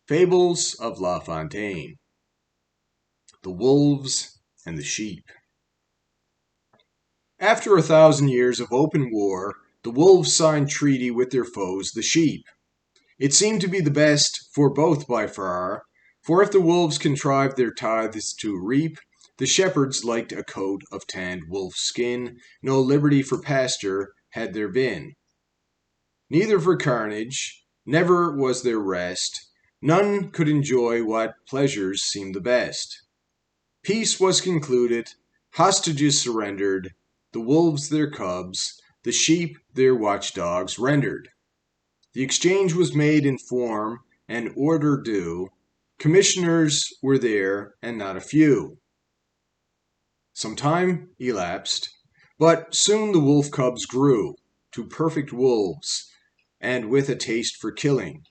Fables of La Fontaine. The Wolves and the Sheep. After 1,000 years of open war, the wolves signed treaty with their foes, the sheep. It seemed to be the best for both by far, for if the wolves contrived their tithes to reap, the shepherds liked a coat of tanned wolf skin. No liberty for pasture had there been. Neither for carnage, never was there rest. None could enjoy what pleasures seemed the best. Peace was concluded, hostages surrendered, the wolves their cubs, the sheep their watchdogs rendered. The exchange was made in form and order due. Commissioners were there, and not a few. Some time elapsed, but soon the wolf cubs grew to perfect wolves, and with a taste for killing.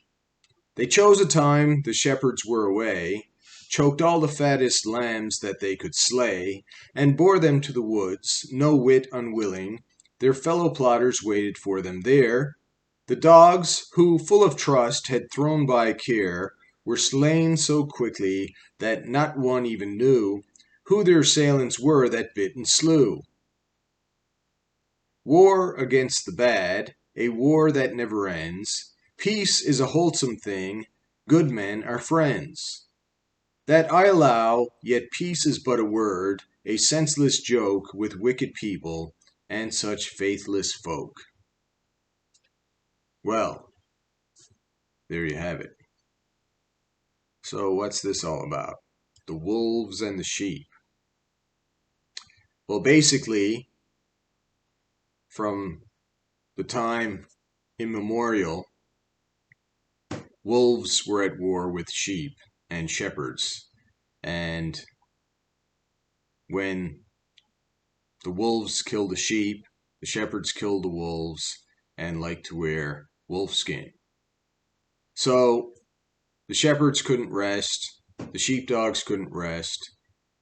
They chose a time the shepherds were away, choked all the fattest lambs that they could slay, and bore them to the woods, no whit unwilling. Their fellow plotters waited for them there. The dogs, who full of trust had thrown by care, were slain so quickly that not one even knew who their assailants were that bit and slew. War against the bad, a war that never ends. Peace is a wholesome thing, good men are friends. That I allow, yet peace is but a word, a senseless joke with wicked people and such faithless folk. Well, there you have it. So what's this all about? The wolves and the sheep. Well, basically, from the time immemorial, wolves were at war with sheep and shepherds. And when the wolves killed the sheep, the shepherds killed the wolves and liked to wear wolfskin. So the shepherds couldn't rest, the sheepdogs couldn't rest,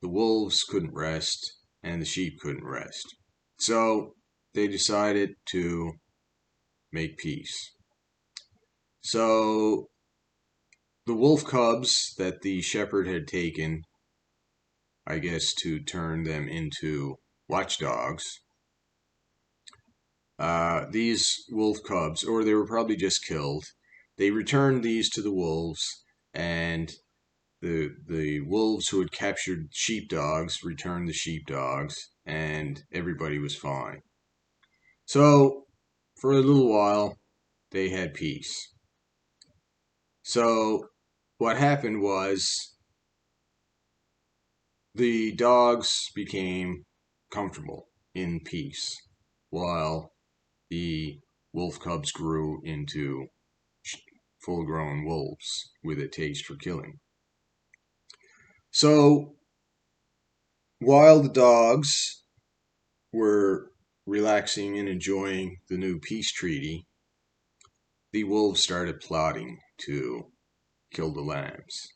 the wolves couldn't rest, and the sheep couldn't rest. So they decided to make peace. So the wolf cubs that the shepherd had taken, I guess to turn them into watchdogs, these wolf cubs, or they were probably just killed, they returned these to the wolves, and the wolves who had captured sheepdogs returned the sheepdogs, and everybody was fine. So for a little while, they had peace. So what happened was the dogs became comfortable in peace, while the wolf cubs grew into full-grown wolves with a taste for killing. So while the dogs were relaxing and enjoying the new peace treaty, the wolves started plotting to kill the lambs.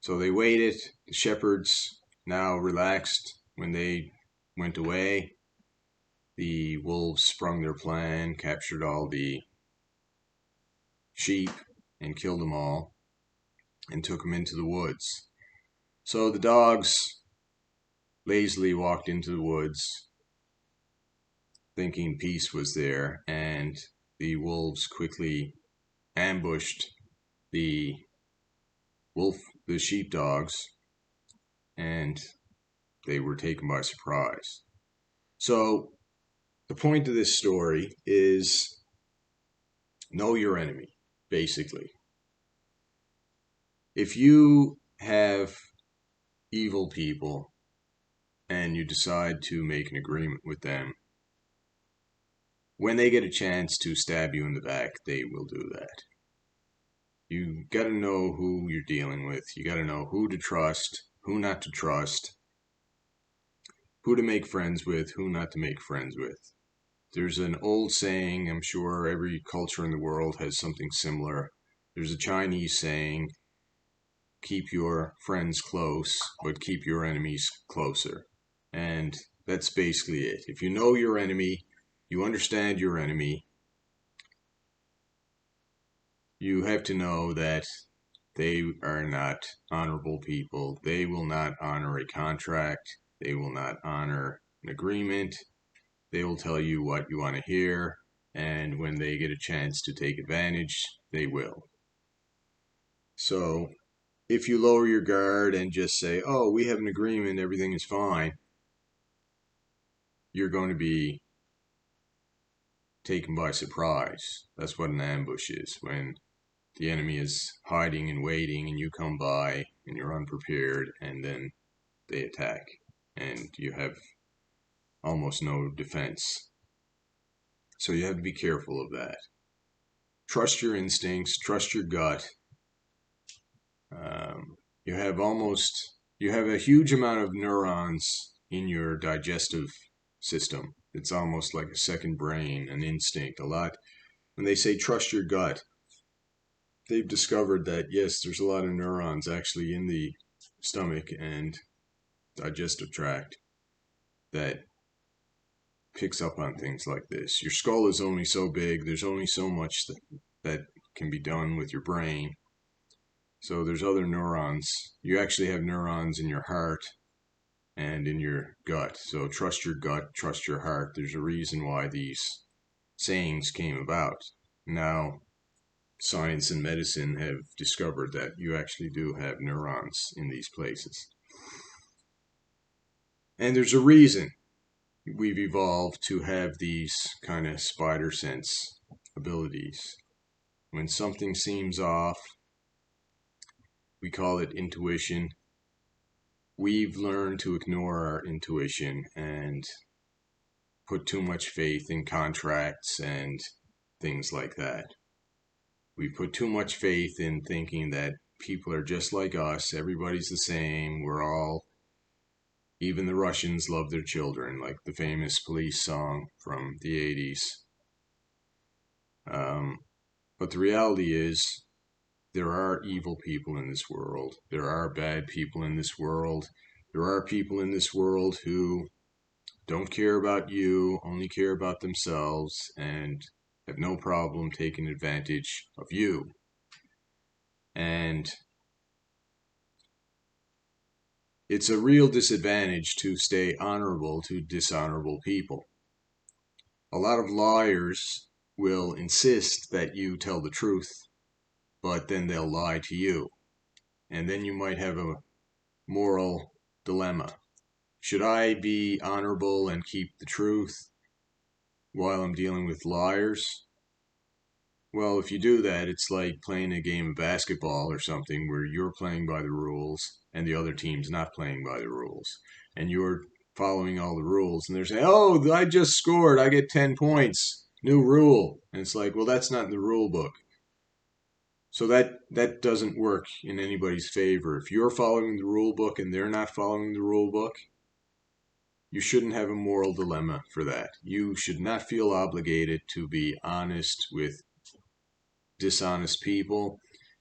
So they waited. The shepherds now relaxed when they went away. The wolves sprung their plan, captured all the sheep and killed them all and took them into the woods. So the dogs lazily walked into the woods thinking peace was there, and the wolves quickly ambushed the sheepdogs, and they were taken by surprise. So the point of this story is know your enemy, basically. If you have evil people and you decide to make an agreement with them, when they get a chance to stab you in the back, they will do that. You got to know who you're dealing with. You got to know who to trust, who not to trust, who to make friends with, who not to make friends with. There's an old saying, I'm sure every culture in the world has something similar. There's a Chinese saying, keep your friends close, but keep your enemies closer. And that's basically it. If you know your enemy, you understand your enemy, you have to know that they are not honorable people. They will not honor a contract. They will not honor an agreement. They will tell you what you want to hear, and when they get a chance to take advantage, they will. So if you lower your guard and just say, oh, we have an agreement, everything is fine, you're going to be taken by surprise. That's what an ambush is, when the enemy is hiding and waiting and you come by and you're unprepared, and then they attack and you have almost no defense. So you have to be careful of that. Trust your instincts, trust your gut. You have a huge amount of neurons in your digestive system. It's almost like a second brain, an instinct. A lot, when they say trust your gut, they've discovered that, yes, there's a lot of neurons actually in the stomach and digestive tract that picks up on things like this. Your skull is only so big. There's only so much that can be done with your brain. So there's other neurons. You actually have neurons in your heart and in your gut. So trust your gut, trust your heart. There's a reason why these sayings came about. Now, science and medicine have discovered that you actually do have neurons in these places. And there's a reason we've evolved to have these kind of spider sense abilities. When something seems off, we call it intuition. We've learned to ignore our intuition and put too much faith in contracts and things like that. We put too much faith in thinking that people are just like us, everybody's the same, even the Russians love their children, like the famous Police song from the 80s. But the reality is, there are evil people in this world. There are bad people in this world. There are people in this world who don't care about you, only care about themselves, and have no problem taking advantage of you. And it's a real disadvantage to stay honorable to dishonorable people. A lot of liars will insist that you tell the truth, but then they'll lie to you. And then you might have a moral dilemma. Should I be honorable and keep the truth while I'm dealing with liars? Well, if you do that, it's like playing a game of basketball or something where you're playing by the rules and the other team's not playing by the rules. And you're following all the rules. And they're saying, oh, I just scored. I get 10 points. New rule. And it's like, well, that's not in the rule book. So that doesn't work in anybody's favor. If you're following the rule book and they're not following the rule book, you shouldn't have a moral dilemma for that. You should not feel obligated to be honest with dishonest people.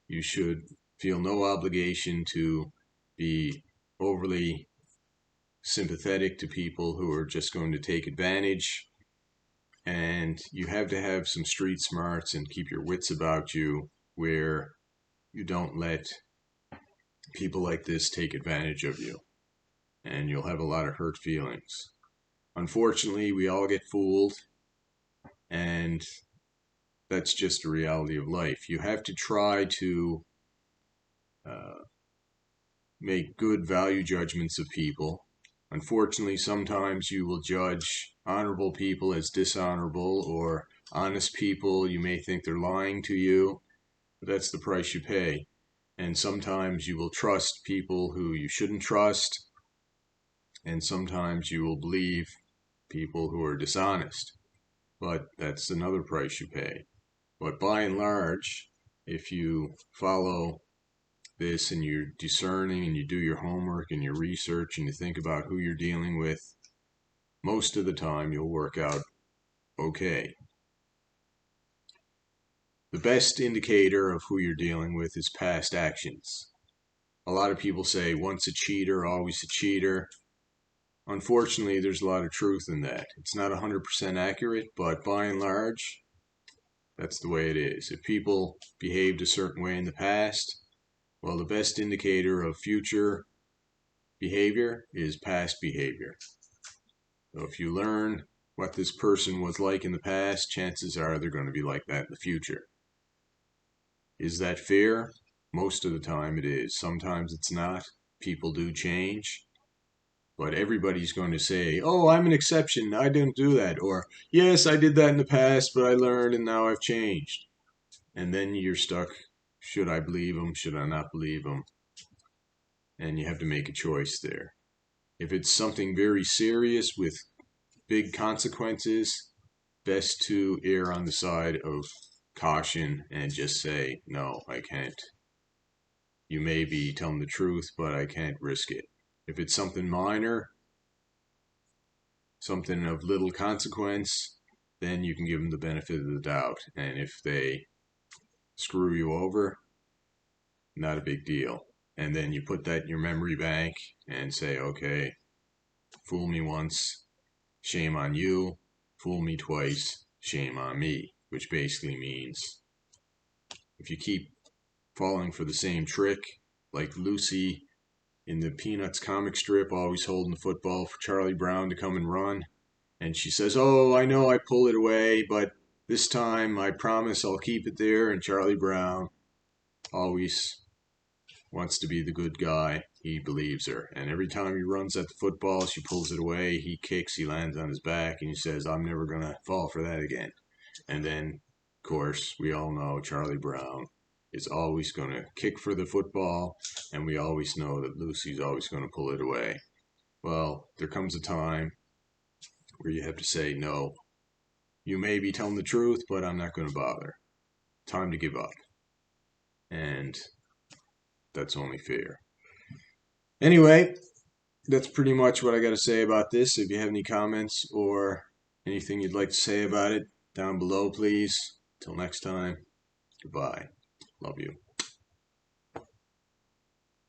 You should feel no obligation to be overly sympathetic to people who are just going to take advantage. And you have to have some street smarts and keep your wits about you, where you don't let people like this take advantage of you. And you'll have a lot of hurt feelings. Unfortunately, we all get fooled, and that's just a reality of life. You have to try to make good value judgments of people. Unfortunately, sometimes you will judge honorable people as dishonorable, or honest people, you may think they're lying to you, but that's the price you pay. And sometimes you will trust people who you shouldn't trust, and sometimes you will believe people who are dishonest, but that's another price you pay. But by and large, if you follow this and you're discerning and you do your homework and your research and you think about who you're dealing with, most of the time you'll work out okay. The best indicator of who you're dealing with is past actions. A lot of people say once a cheater, always a cheater. Unfortunately, there's a lot of truth in that. It's not 100% accurate, but by and large, That's the way it is. If people behaved a certain way in the past, well, the best indicator of future behavior is past behavior. So if you learn what this person was like in the past, chances are they're going to be like that in the future. Is that fair? Most of the time it is. Sometimes it's not. People do change. But everybody's going to say, oh, I'm an exception. I didn't do that. Or, yes, I did that in the past, but I learned and now I've changed. And then you're stuck. Should I believe them? Should I not believe them? And you have to make a choice there. If it's something very serious with big consequences, best to err on the side of caution and just say, no, I can't. You may be telling the truth, but I can't risk it. If it's something minor, something of little consequence, then you can give them the benefit of the doubt. And if they screw you over, not a big deal. And then you put that in your memory bank and say, okay, fool me once, shame on you. Fool me twice, shame on me. Which basically means if you keep falling for the same trick, like Lucy in the Peanuts comic strip, always holding the football for Charlie Brown to come and run. And she says, oh, I know I pull it away, but this time I promise I'll keep it there. And Charlie Brown always wants to be the good guy. He believes her. And every time he runs at the football, she pulls it away. He kicks, he lands on his back, and he says, I'm never going to fall for that again. And then, of course, we all know Charlie Brown is always going to kick for the football, and we always know that Lucy's always going to pull it away. Well, there comes a time where you have to say, no, you may be telling the truth, but I'm not going to bother. Time to give up. And that's only fair. Anyway, that's pretty much what I got to say about this. If you have any comments or anything you'd like to say about it, down below, please. Till next time, goodbye. Love you.